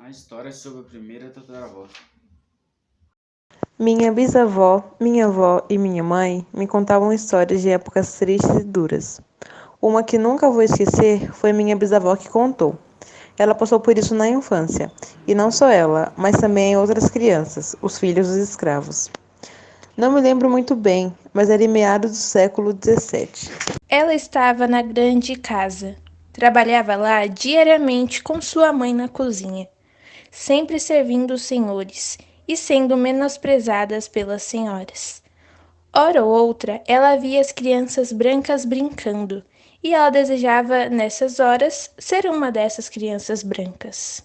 A história sobre a primeira tataravó. Minha bisavó, minha avó e minha mãe me contavam histórias de épocas tristes e duras. Uma que nunca vou esquecer foi minha bisavó que contou. Ela passou por isso na infância, e não só ela, mas também outras crianças, os filhos dos escravos. Não me lembro muito bem, mas era em meados do século XVII. Ela estava na grande casa. Trabalhava lá diariamente com sua mãe na cozinha, sempre servindo os senhores e sendo menosprezadas pelas senhoras. Hora ou outra, ela via as crianças brancas brincando, e ela desejava, nessas horas, ser uma dessas crianças brancas.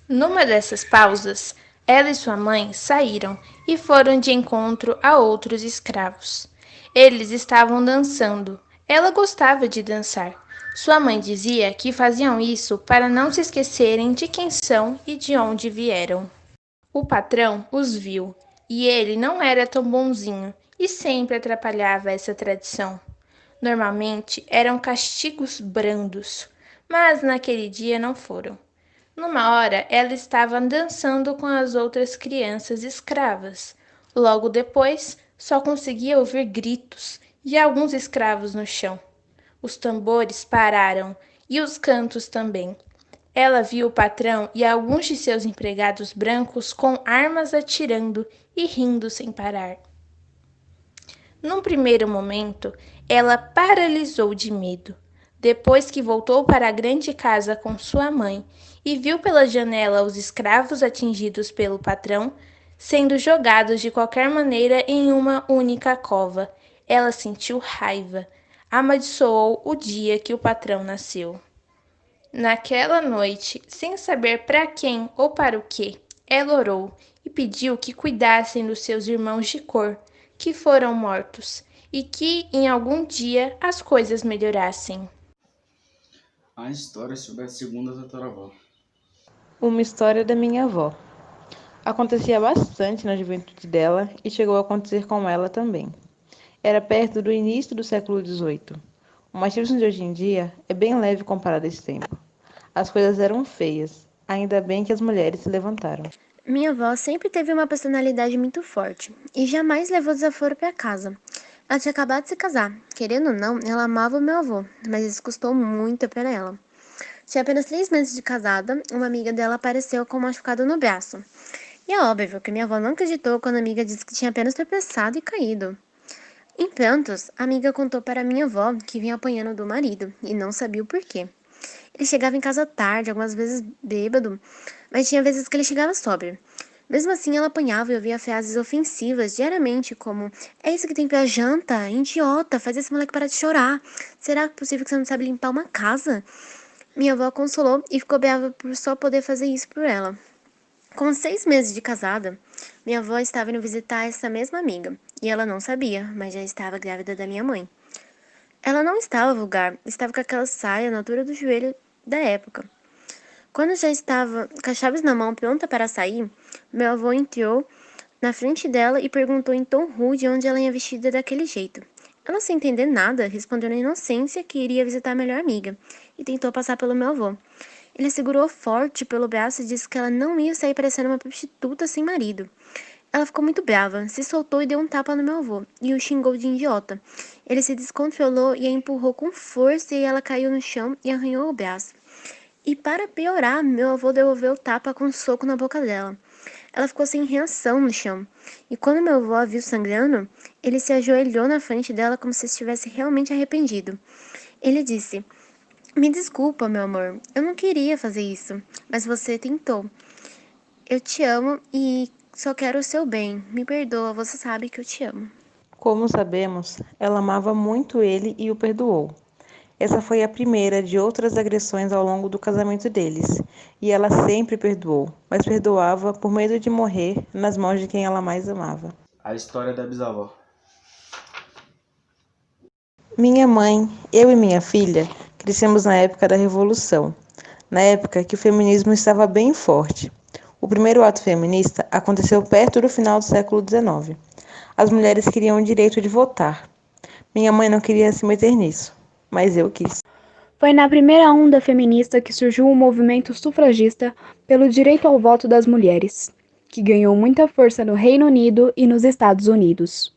Numa dessas pausas, ela e sua mãe saíram e foram de encontro a outros escravos. Eles estavam dançando. Ela gostava de dançar. Sua mãe dizia que faziam isso para não se esquecerem de quem são e de onde vieram. O patrão os viu, e ele não era tão bonzinho e sempre atrapalhava essa tradição. Normalmente eram castigos brandos, mas naquele dia não foram. Numa hora, ela estava dançando com as outras crianças escravas. Logo depois, só conseguia ouvir gritos e alguns escravos no chão. Os tambores pararam e os cantos também. Ela viu o patrão e alguns de seus empregados brancos com armas atirando e rindo sem parar. Num primeiro momento, ela paralisou de medo. Depois que voltou para a grande casa com sua mãe e viu pela janela os escravos atingidos pelo patrão, sendo jogados de qualquer maneira em uma única cova, ela sentiu raiva. Amaldiçoou o dia que o patrão nasceu. Naquela noite, sem saber para quem ou para o que, ela orou e pediu que cuidassem dos seus irmãos de cor, que foram mortos, e que em algum dia as coisas melhorassem. A história sobre a segunda tataravó. Uma história da minha avó. Acontecia bastante na juventude dela e chegou a acontecer com ela também. Era perto do início do século XVIII. O machismo de hoje em dia é bem leve comparado a esse tempo. As coisas eram feias, ainda bem que as mulheres se levantaram. Minha avó sempre teve uma personalidade muito forte e jamais levou desaforo para casa. Ela tinha acabado de se casar. Querendo ou não, ela amava o meu avô, mas isso custou muito para ela. Tinha apenas 3 meses de casada, uma amiga dela apareceu com um machucado no braço. E é óbvio que minha avó não acreditou quando a amiga disse que tinha apenas tropeçado e caído. Em prantos, a amiga contou para minha avó que vinha apanhando do marido e não sabia o porquê. Ele chegava em casa tarde, algumas vezes bêbado, mas tinha vezes que ele chegava sóbrio. Mesmo assim, ela apanhava e ouvia frases ofensivas diariamente, como: é isso que tem pra janta? Idiota, faz esse moleque parar de chorar. Será possível que você não sabe limpar uma casa? Minha avó consolou e ficou brava por só poder fazer isso por ela. Com 6 meses de casada, minha avó estava indo visitar essa mesma amiga, e ela não sabia, mas já estava grávida da minha mãe. Ela não estava vulgar, estava com aquela saia na altura do joelho da época. Quando já estava com as chaves na mão, pronta para sair, meu avô entrou na frente dela e perguntou em tom rude onde ela ia vestida daquele jeito. Ela, sem entender nada, respondeu na inocência que iria visitar a melhor amiga e tentou passar pelo meu avô. Ele a segurou forte pelo braço e disse que ela não ia sair parecendo uma prostituta sem marido. Ela ficou muito brava, se soltou e deu um tapa no meu avô, e o xingou de idiota. Ele se descontrolou e a empurrou com força e ela caiu no chão e arranhou o braço. E para piorar, meu avô devolveu o tapa com um soco na boca dela. Ela ficou sem reação no chão. E quando meu avô a viu sangrando, ele se ajoelhou na frente dela como se estivesse realmente arrependido. Ele disse: me desculpa, meu amor, eu não queria fazer isso, mas você tentou. Eu te amo e só quero o seu bem. Me perdoa, você sabe que eu te amo. Como sabemos, ela amava muito ele e o perdoou. Essa foi a primeira de outras agressões ao longo do casamento deles, e ela sempre perdoou, mas perdoava por medo de morrer nas mãos de quem ela mais amava. A história da bisavó. Minha mãe, eu e minha filha crescemos na época da Revolução, na época que o feminismo estava bem forte. O primeiro ato feminista aconteceu perto do final do século XIX. As mulheres queriam o direito de votar. Minha mãe não queria se meter nisso, mas eu quis. Foi na primeira onda feminista que surgiu o movimento sufragista pelo direito ao voto das mulheres, que ganhou muita força no Reino Unido e nos Estados Unidos.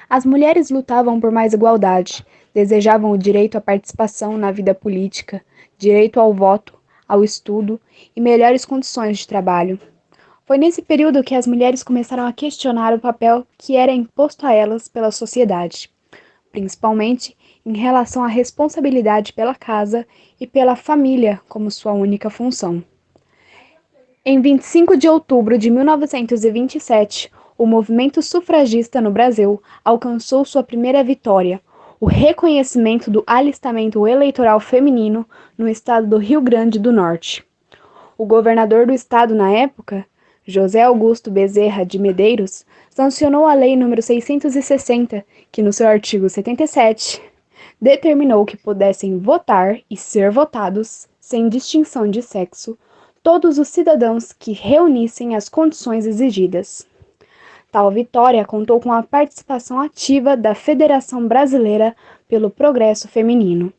As mulheres lutavam por mais igualdade, desejavam o direito à participação na vida política, direito ao voto, ao estudo e melhores condições de trabalho. Foi nesse período que as mulheres começaram a questionar o papel que era imposto a elas pela sociedade, principalmente em relação à responsabilidade pela casa e pela família como sua única função. Em 25 de outubro de 1927, o movimento sufragista no Brasil alcançou sua primeira vitória, o reconhecimento do alistamento eleitoral feminino no estado do Rio Grande do Norte. O governador do estado na época, José Augusto Bezerra de Medeiros, sancionou a Lei nº 660, que no seu artigo 77 determinou que pudessem votar e ser votados, sem distinção de sexo, todos os cidadãos que reunissem as condições exigidas. Tal vitória contou com a participação ativa da Federação Brasileira pelo Progresso Feminino.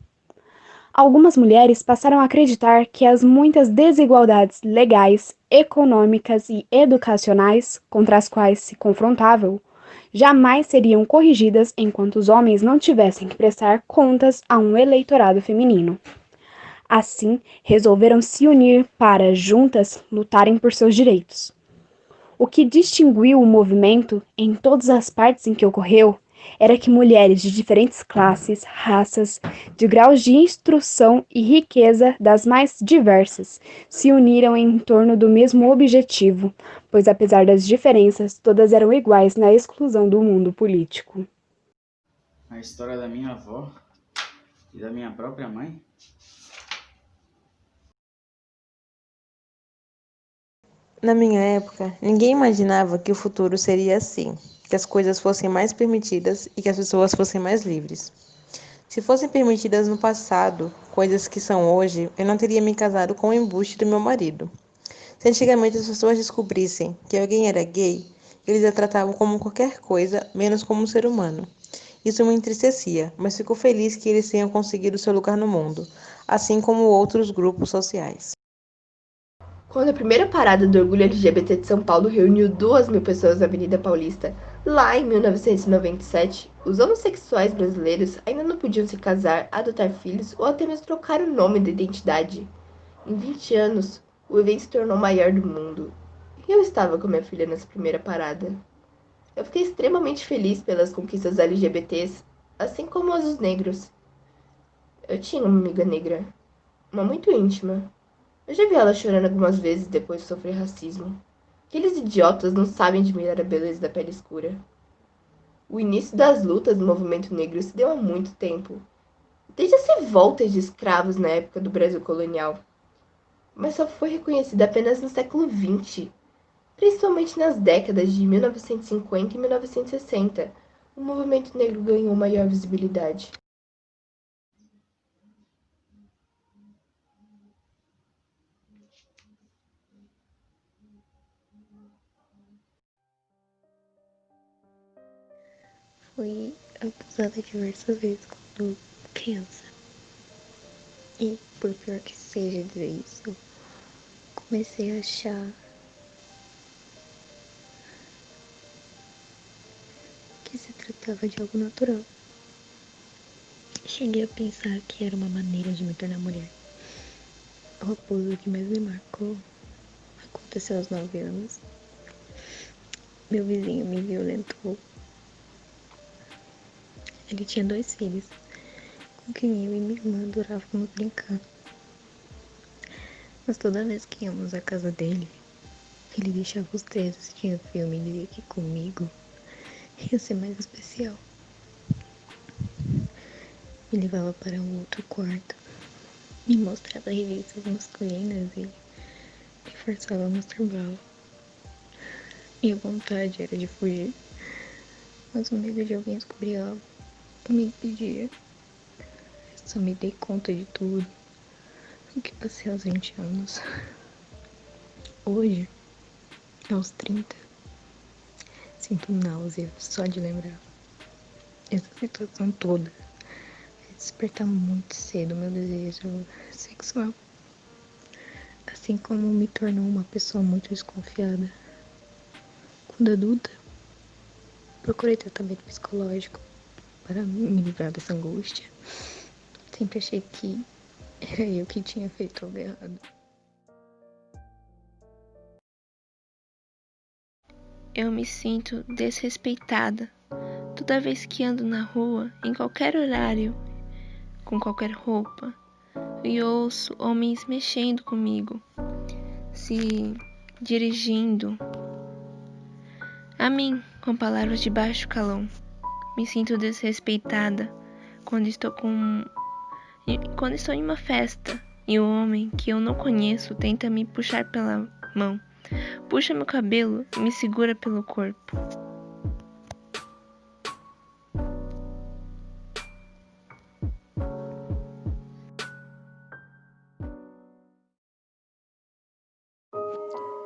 Algumas mulheres passaram a acreditar que as muitas desigualdades legais, econômicas e educacionais contra as quais se confrontavam jamais seriam corrigidas enquanto os homens não tivessem que prestar contas a um eleitorado feminino. Assim, resolveram se unir para, juntas, lutarem por seus direitos. O que distinguiu o movimento, em todas as partes em que ocorreu, era que mulheres de diferentes classes, raças, de graus de instrução e riqueza das mais diversas, se uniram em torno do mesmo objetivo, pois apesar das diferenças, todas eram iguais na exclusão do mundo político. A história da minha avó e da minha própria mãe? Na minha época, ninguém imaginava que o futuro seria assim, que as coisas fossem mais permitidas e que as pessoas fossem mais livres. Se fossem permitidas no passado, coisas que são hoje, eu não teria me casado com o embuste do meu marido. Se antigamente as pessoas descobrissem que alguém era gay, eles a tratavam como qualquer coisa, menos como um ser humano. Isso me entristecia, mas fico feliz que eles tenham conseguido seu lugar no mundo, assim como outros grupos sociais. Quando a primeira parada do orgulho LGBT de São Paulo reuniu 2.000 pessoas na Avenida Paulista, lá em 1997, os homossexuais brasileiros ainda não podiam se casar, adotar filhos ou até mesmo trocar o nome da identidade. Em 20 anos, o evento se tornou o maior do mundo. E eu estava com minha filha nessa primeira parada. Eu fiquei extremamente feliz pelas conquistas LGBTs, assim como as dos negros. Eu tinha uma amiga negra, uma muito íntima. Eu já vi ela chorando algumas vezes depois de sofrer racismo. Aqueles idiotas não sabem admirar a beleza da pele escura. O início das lutas do movimento negro se deu há muito tempo, desde as revoltas de escravos na época do Brasil colonial. Mas só foi reconhecida apenas no século XX, principalmente nas décadas de 1950 e 1960. O movimento negro ganhou maior visibilidade. Fui abusada diversas vezes quando criança. E por pior que seja dizer isso, comecei a achar que se tratava de algo natural. Cheguei a pensar que era uma maneira de me tornar mulher. O abuso que mais me marcou aconteceu aos 9 anos. Meu vizinho me violentou. Ele tinha 2 filhos, com quem eu e minha irmã adorávamos brincar. Mas toda vez que íamos à casa dele, ele deixava os 3 assistindo filme e dizia que comigo ia ser mais especial. Me levava para um outro quarto, me mostrava revistas masculinas e me forçava a masturbar. Minha vontade era de fugir, mas o medo de alguém descobrir algo me impedia. Só me dei conta de tudo o que passei aos 20 anos. Hoje, aos 30, sinto náusea só de lembrar. Essa situação toda fez despertar muito cedo meu desejo sexual, assim como me tornou uma pessoa muito desconfiada. Quando adulta, procurei tratamento psicológico para me livrar dessa angústia. Sempre achei que era eu que tinha feito algo errado. Eu me sinto desrespeitada toda vez que ando na rua, em qualquer horário, com qualquer roupa, e ouço homens mexendo comigo, se dirigindo a mim com palavras de baixo calão. Me sinto desrespeitada quando estou em uma festa e um homem que eu não conheço tenta me puxar pela mão, puxa meu cabelo e me segura pelo corpo.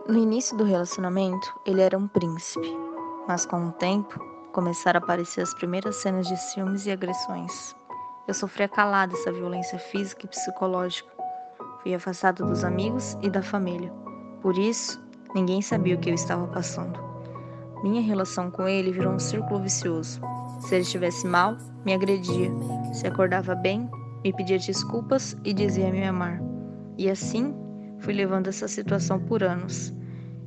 No início do relacionamento, ele era um príncipe, mas com o tempo, começaram a aparecer as primeiras cenas de ciúmes e agressões. Eu sofria calada essa violência física e psicológica. Fui afastada dos amigos e da família. Por isso, ninguém sabia o que eu estava passando. Minha relação com ele virou um círculo vicioso. Se ele estivesse mal, me agredia. Se acordava bem, me pedia desculpas e dizia me amar. E assim, fui levando essa situação por anos.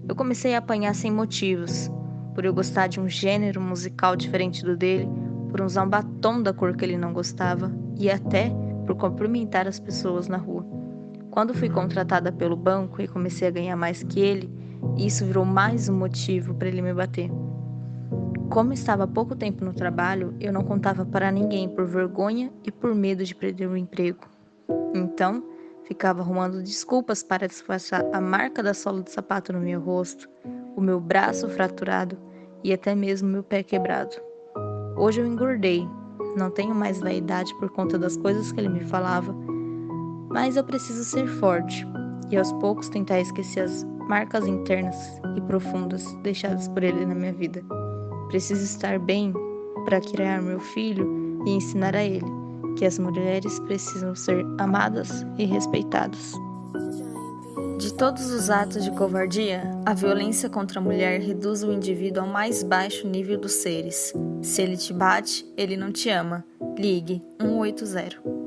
Eu comecei a apanhar sem motivos, por eu gostar de um gênero musical diferente do dele, por usar um batom da cor que ele não gostava e até por cumprimentar as pessoas na rua. Quando fui contratada pelo banco e comecei a ganhar mais que ele, isso virou mais um motivo para ele me bater. Como estava há pouco tempo no trabalho, eu não contava para ninguém por vergonha e por medo de perder o emprego. Então, ficava arrumando desculpas para disfarçar a marca da sola do sapato no meu rosto, o meu braço fraturado e até mesmo meu pé quebrado. Hoje eu engordei, não tenho mais vaidade por conta das coisas que ele me falava, mas eu preciso ser forte e aos poucos tentar esquecer as marcas internas e profundas deixadas por ele na minha vida. Preciso estar bem para criar meu filho e ensinar a ele que as mulheres precisam ser amadas e respeitadas. De todos os atos de covardia, a violência contra a mulher reduz o indivíduo ao mais baixo nível dos seres. Se ele te bate, ele não te ama. Ligue 180.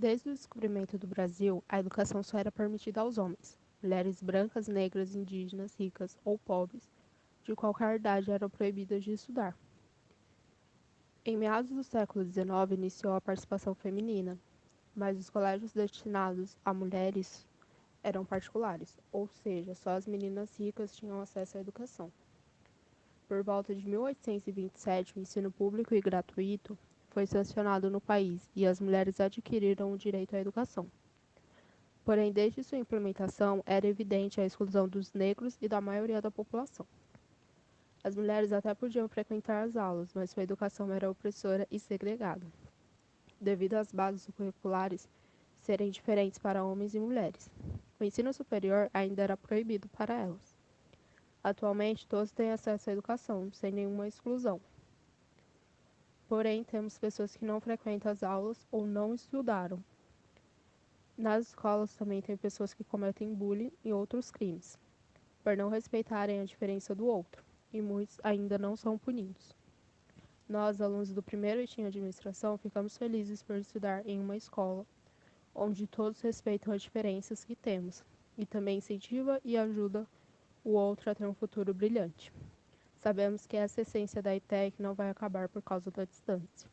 Desde o descobrimento do Brasil, a educação só era permitida aos homens. Mulheres brancas, negras, indígenas, ricas ou pobres, de qualquer idade, eram proibidas de estudar. Em meados do século XIX, iniciou a participação feminina, mas os colégios destinados a mulheres eram particulares, ou seja, só as meninas ricas tinham acesso à educação. Por volta de 1827, o ensino público e gratuito foi sancionado no país e as mulheres adquiriram o direito à educação. Porém, desde sua implementação, era evidente a exclusão dos negros e da maioria da população. As mulheres até podiam frequentar as aulas, mas sua educação era opressora e segregada, devido às bases curriculares serem diferentes para homens e mulheres. O ensino superior ainda era proibido para elas. Atualmente, todos têm acesso à educação, sem nenhuma exclusão. Porém, temos pessoas que não frequentam as aulas ou não estudaram. Nas escolas também tem pessoas que cometem bullying e outros crimes, por não respeitarem a diferença do outro, e muitos ainda não são punidos. Nós, alunos do primeiro ensino de administração, ficamos felizes por estudar em uma escola onde todos respeitam as diferenças que temos, e também incentiva e ajuda o outro a ter um futuro brilhante. Sabemos que essa essência da ETEC não vai acabar por causa da distância.